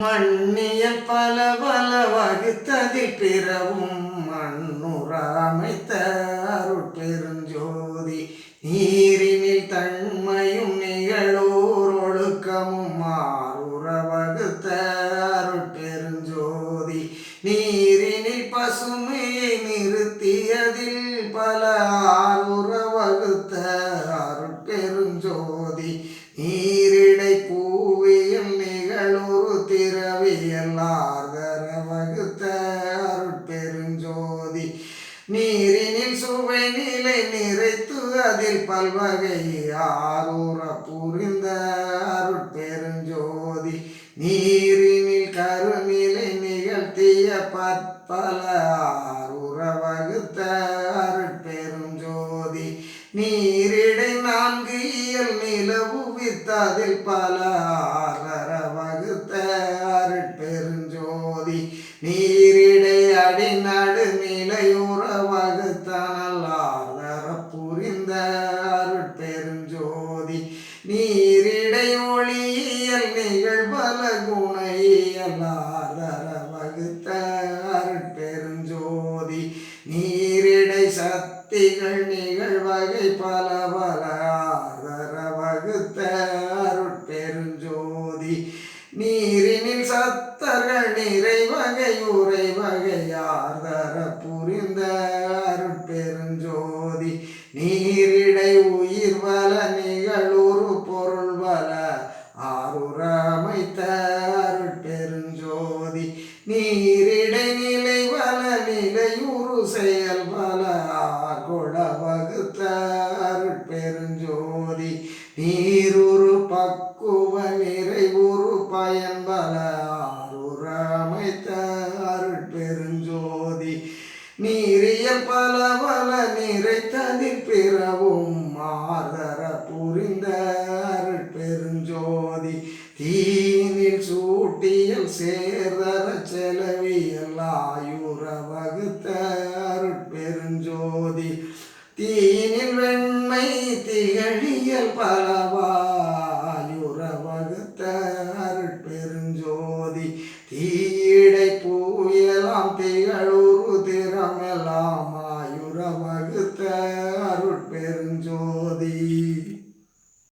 மண்ணியல் பல பல வகுத்ததில் பிறவும் மண்ணுற அமைத்த அருட்பெருஞ்சோதி நீரினில் தன்மையும் நிகழோர் ஒழுக்கமும் மாறுற வகுத்த அருட்பெருஞ்சோதி நீரினில் பசுமையை நிறுத்தியதில் பல ஆறுற வகுத்த அருட்பெருஞ்சோதி நீரிடை பூவியல் நிகழொரு திரவியல் ஆர்தர வகுத்த அருட்பெருஞ்சோதி நீரினில் சுவை நிலை நிறைத்து அதில் பல்வகை ஆரூர புரிந்த அருட்பெருஞ்சோதி நீரினில் கருநிலை நிகழ்த்திய பற்பல ஆரூர வகுத்த அருட்பெருஞ்சோதி நீரிடை நான்கு இயல் நிலவு வித்ததில் பல ஆரர வகுத்த அருட்பெருஞ்சோதி நீரிடை அடி நடு நிலையுற வகுத்த நல்லார்தர புரிந்த அருட்பெருஞ்சோதி நீரிடை ஒளியியல் நிகழ்பல குணையியல் ஆர்தர வகுத்த அருட்பெருஞ்சோதி நீரிடை சக்திகள் நிகழ்வகை பல பல ஆர்தர வகுத்த அருட்பெருஞ்சோதி நீரினில் சத்தர்கள் நிறைவகை உரைவகை ஆர்தர புரிந்த அருட்பெருஞ்சோதி நீரிடை உயிர் வல நிகழொரு பொருள் வல ஆறுற அமைத்த அருட்பெருஞ்சோதி நீரிடை நிலை வல நிலையுறு செயல் வல ஆகொள வகுத்த அருட்பெருஞ்சோதி நீருரு பக்குவ நிறைவுறு பயன்பல ஆறுற அமைத்த அருட்பெருஞ்சோதி நீரியல் பல பல நிறைத்ததில் பிறவும் மாதர புரிந்த அருட்பெருஞ்சோதி தீனில் சூட்டியல் சேர்தர செலவியல் ஆயுற வகுத்த அருட்பெருஞ்சோதி தீனில் வெண்மை திகழியல் பலவாயுற வகுத்த அருட்பெருஞ்சோதி